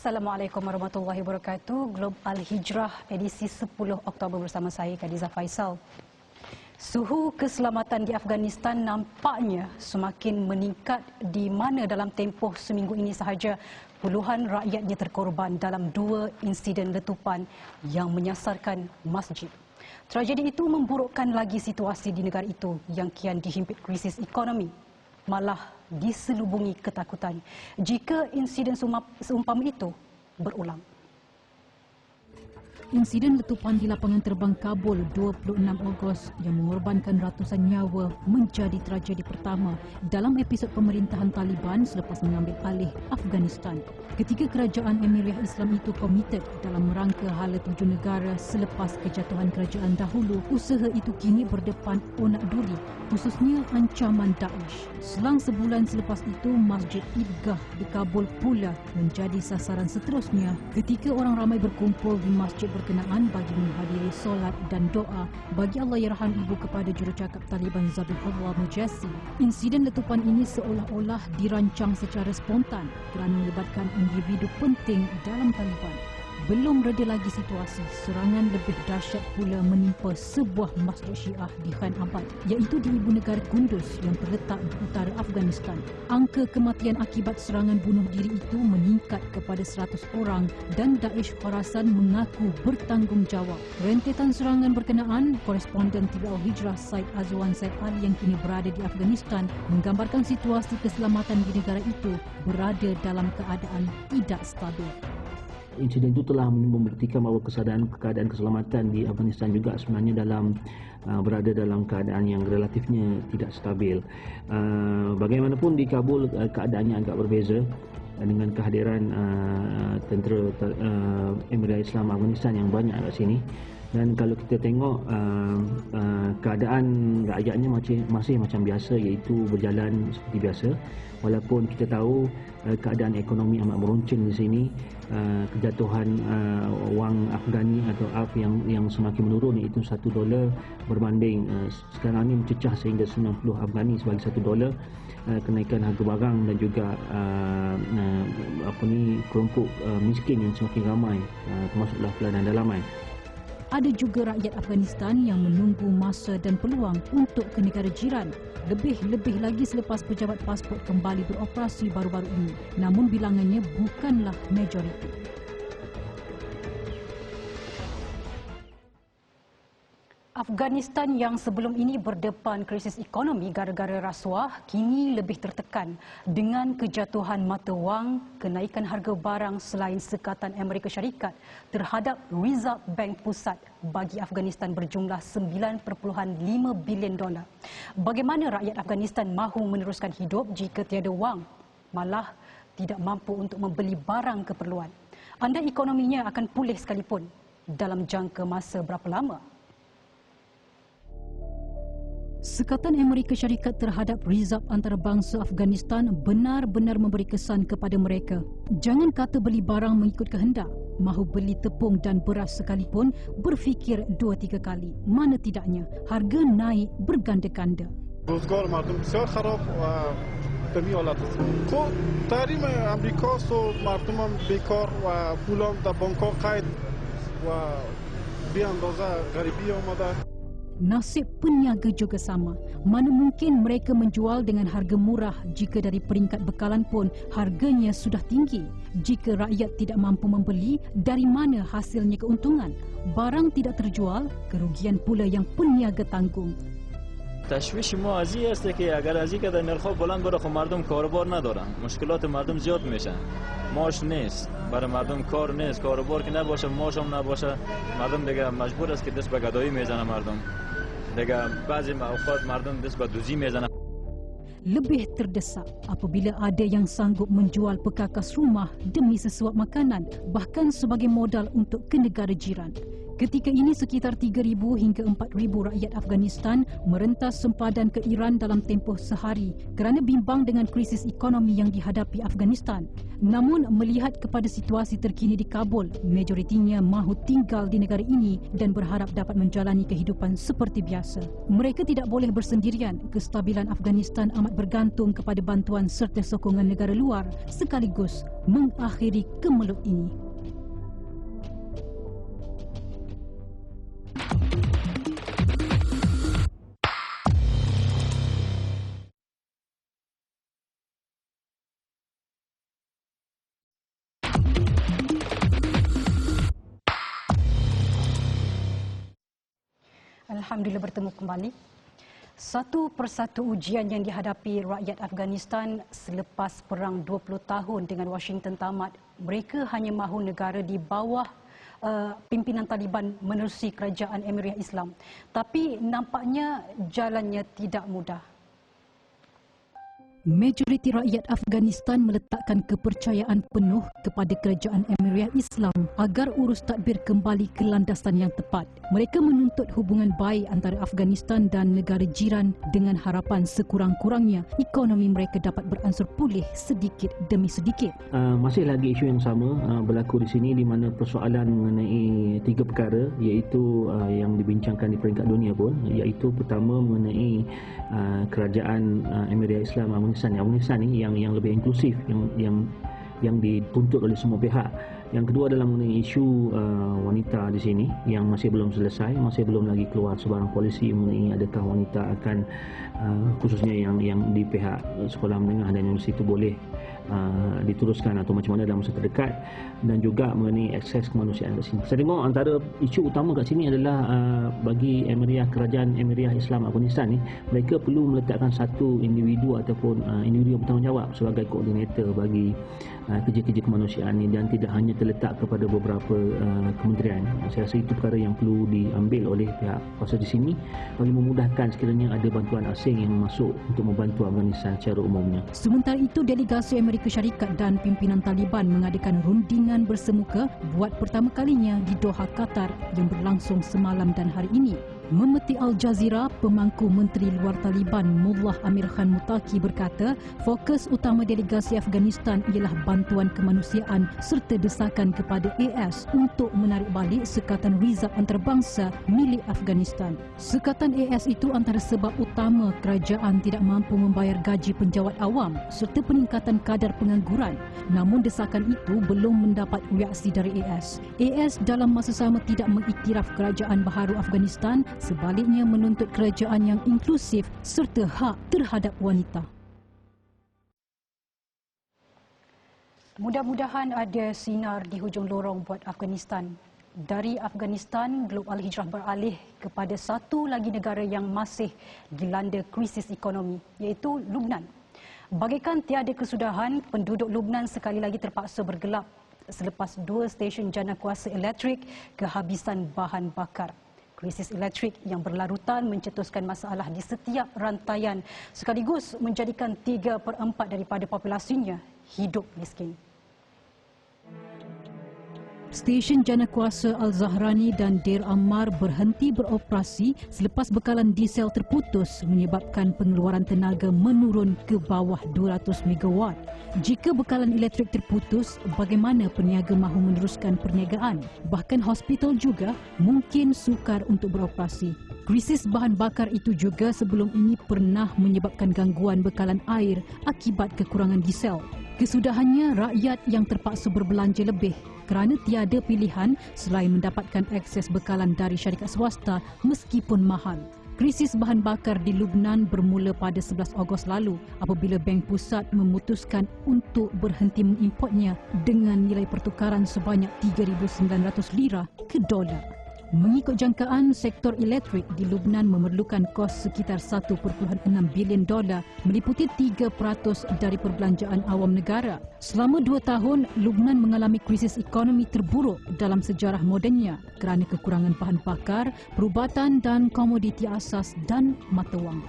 Assalamualaikum warahmatullahi wabarakatuh. Globe Al-Hijrah edisi 10 Oktober bersama saya Khadijah Faisal. Suhu keselamatan di Afghanistan nampaknya semakin meningkat di mana dalam tempoh seminggu ini sahaja puluhan rakyatnya terkorban dalam 2 insiden letupan yang menyasarkan masjid. Tragedi itu memburukkan lagi situasi di negara itu yang kian dihimpit krisis ekonomi, malah diselubungi ketakutan jika insiden seumpama itu berulang. Insiden letupan di lapangan terbang Kabul 26 Ogos yang mengorbankan ratusan nyawa menjadi tragedi pertama dalam episod pemerintahan Taliban selepas mengambil alih Afghanistan. Ketika kerajaan Emiriyah Islam itu komited dalam merangka hala 7 negara selepas kejatuhan kerajaan dahulu, usaha itu kini berdepan onak duri, khususnya ancaman Daesh. Selang sebulan selepas itu, Masjid Idgah di Kabul pula menjadi sasaran seterusnya ketika orang ramai berkumpul di masjid berkenaan bagi menghadiri solat dan doa bagi Allahyarham ibu kepada jurucakap Taliban Zabihullah Mujahid. Insiden letupan ini seolah-olah dirancang secara spontan kerana melibatkan individu penting dalam Taliban. Belum reda lagi situasi, serangan lebih dahsyat pula menimpa sebuah masjid Syiah di Khan Abad, iaitu di ibu negara Kunduz yang terletak di utara Afghanistan. Angka kematian akibat serangan bunuh diri itu meningkat kepada 100 orang dan Daesh Khorasan mengaku bertanggungjawab. Rentetan serangan berkenaan, koresponden TV Al-Hijrah Said Azwan Said Ali yang kini berada di Afghanistan menggambarkan situasi keselamatan di negara itu berada dalam keadaan tidak stabil. Insiden itu telah membuktikan bahawa keadaan keselamatan di Afghanistan juga sebenarnya berada dalam keadaan yang relatifnya tidak stabil. Bagaimanapun di Kabul keadaannya agak berbeza dengan kehadiran tentera Emiriyah Islam Afghanistan yang banyak kat sini. Dan kalau kita tengok keadaan rakyatnya masih macam biasa, iaitu berjalan seperti biasa. Walaupun kita tahu keadaan ekonomi amat meruncing di sini, kejatuhan wang Afghani atau AF yang semakin menurun, iaitu $1 berbanding sekarang ini mencecah sehingga 90 Afghani sebagai $1. Kenaikan harga barang dan juga kelompok miskin yang semakin ramai, termasuklah peladan dalaman. Ada juga rakyat Afghanistan yang menunggu masa dan peluang untuk ke negara jiran. Lebih-lebih lagi selepas pejabat pasport kembali beroperasi baru-baru ini. Namun bilangannya bukanlah majoriti. Afghanistan yang sebelum ini berdepan krisis ekonomi gara-gara rasuah kini lebih tertekan dengan kejatuhan mata wang, kenaikan harga barang selain sekatan Amerika Syarikat terhadap Reserve Bank Pusat bagi Afghanistan berjumlah $9.5 bilion. Bagaimana rakyat Afghanistan mahu meneruskan hidup jika tiada wang, malah tidak mampu untuk membeli barang keperluan? Anda ekonominya akan pulih sekalipun dalam jangka masa berapa lama? Sekatan Amerika Syarikat terhadap Reserve Antarabangsa Afghanistan benar-benar memberi kesan kepada mereka. Jangan kata beli barang mengikut kehendak, mahu beli tepung dan beras sekalipun berfikir 2-3 kali. Mana tidaknya, harga naik berganda-ganda. روزگار مردم بسیار خراب و به می حالت است. خب تحریم امریکا سو مردم هم بیکار و پولام در بانک ها قید و بی اندازه غریبی آمده. Nasib peniaga juga sama. Mana mungkin mereka menjual dengan harga murah jika dari peringkat bekalan pun harganya sudah tinggi. Jika rakyat tidak mampu membeli, dari mana hasilnya keuntungan? Barang tidak terjual, kerugian pula yang peniaga tanggung. تشویش ما از این است که اگر از این که در نرخ‌ها بلند بره خب مردم کاروبار ندارن، مشکلات مردم زیاد میشن، معاش نیست برای مردم، کار نیست، کاروبار که نباشه معاش هم نباشه، مردم دیگه مجبور است که دست به گدایی میزنه، مردم دیگه بعضی اوقات مردم دست به دوزی میزنه. Lebih terdesak apabila ada yang sanggup menjual perkakas rumah demi sesuap makanan, bahkan sebagai modal untuk ke negara jiran. Ketika ini sekitar 3,000 hingga 4,000 rakyat Afghanistan merentas sempadan ke Iran dalam tempoh sehari kerana bimbang dengan krisis ekonomi yang dihadapi Afghanistan. Namun melihat kepada situasi terkini di Kabul, majoritinya mahu tinggal di negara ini dan berharap dapat menjalani kehidupan seperti biasa. Mereka tidak boleh bersendirian. Kestabilan Afghanistan amat bergantung kepada bantuan serta sokongan negara luar sekaligus mengakhiri kemelut ini. Alhamdulillah bertemu kembali. Satu persatu ujian yang dihadapi rakyat Afghanistan selepas perang 20 tahun dengan Washington tamat, mereka hanya mahu negara di bawah pimpinan Taliban menerusi kerajaan Emirat Islam. Tapi nampaknya jalannya tidak mudah. Majoriti rakyat Afghanistan meletakkan kepercayaan penuh kepada kerajaan Emirat Islam agar urus tadbir kembali ke landasan yang tepat. Mereka menuntut hubungan baik antara Afghanistan dan negara jiran dengan harapan sekurang-kurangnya ekonomi mereka dapat beransur pulih sedikit demi sedikit. Masih lagi isu yang sama berlaku di sini, di mana persoalan mengenai 3 perkara iaitu yang dibincangkan di peringkat dunia pun, iaitu pertama mengenai kerajaan Emirat Islam Afghanistan ni yang lebih inklusif, yang dituntut oleh semua pihak. Yang kedua adalah mengenai isu wanita di sini yang masih belum selesai, masih belum lagi keluar sebarang polisi mengenai adakah wanita akan khususnya yang di pihak sekolah menengah dan universiti itu boleh diteruskan atau macam mana dalam masa terdekat, dan juga mengenai akses kemanusiaan kat sini. Saya tengok antara isu utama kat sini adalah bagi kerajaan Emirat Islam Afghanistan ni, mereka perlu meletakkan satu individu ataupun individu yang bertanggungjawab sebagai koordinator bagi kerja-kerja kemanusiaan ini dan tidak hanya terletak kepada beberapa kementerian. Saya rasa itu perkara yang perlu diambil oleh pihak kuasa di sini bagi memudahkan sekiranya ada bantuan asing yang masuk untuk membantu Afghanistan secara umumnya. Sementara itu, delegasi Amerika Syarikat dan pimpinan Taliban mengadakan rundingan bersemuka buat pertama kalinya di Doha, Qatar yang berlangsung semalam dan hari ini. Memetik Al Jazeera, pemangku Menteri Luar Taliban Mullah Amir Khan Muttaqi berkata, fokus utama delegasi Afghanistan ialah bantuan kemanusiaan serta desakan kepada AS untuk menarik balik Sekatan Rizab Antarabangsa milik Afghanistan. Sekatan AS itu antara sebab utama kerajaan tidak mampu membayar gaji penjawat awam serta peningkatan kadar pengangguran. Namun desakan itu belum mendapat reaksi dari AS. AS dalam masa sama tidak mengiktiraf kerajaan baharu Afghanistan, sebaliknya menuntut kerajaan yang inklusif serta hak terhadap wanita. Mudah-mudahan ada sinar di hujung lorong buat Afghanistan. Dari Afghanistan, Globe Al-Hijrah beralih kepada satu lagi negara yang masih dilanda krisis ekonomi, iaitu Lubnan. Bagaikan tiada kesudahan, penduduk Lubnan sekali lagi terpaksa bergelap selepas 2 stesen jana kuasa elektrik kehabisan bahan bakar. Krisis elektrik yang berlarutan mencetuskan masalah di setiap rantaian sekaligus menjadikan 3/4 daripada populasinya hidup miskin. Stesen jana kuasa Al-Zahrani dan Deir Ammar berhenti beroperasi selepas bekalan diesel terputus menyebabkan pengeluaran tenaga menurun ke bawah 200 megawatt. Jika bekalan elektrik terputus, bagaimana peniaga mahu meneruskan perniagaan? Bahkan hospital juga mungkin sukar untuk beroperasi. Krisis bahan bakar itu juga sebelum ini pernah menyebabkan gangguan bekalan air akibat kekurangan diesel. Kesudahannya, rakyat yang terpaksa berbelanja lebih kerana tiada pilihan selain mendapatkan akses bekalan dari syarikat swasta meskipun mahal. Krisis bahan bakar di Lubnan bermula pada 11 Ogos lalu apabila Bank Pusat memutuskan untuk berhenti mengimportnya dengan nilai pertukaran sebanyak 3,900 lira ke dolar. Mengikut jangkaan, sektor elektrik di Lubnan memerlukan kos sekitar 1.6 bilion dolar, meliputi 3% dari perbelanjaan awam negara. Selama 2 tahun, Lubnan mengalami krisis ekonomi terburuk dalam sejarah modennya kerana kekurangan bahan bakar, perubatan dan komoditi asas dan mata wang.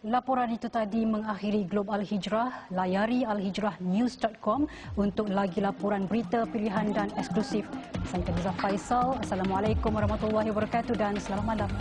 Laporan itu tadi mengakhiri Globe Al-Hijrah. Layari alhijrahnews.com untuk lagi laporan berita pilihan dan eksklusif. Saya Khadijah Faisal. Assalamualaikum warahmatullahi wabarakatuh dan selamat malam.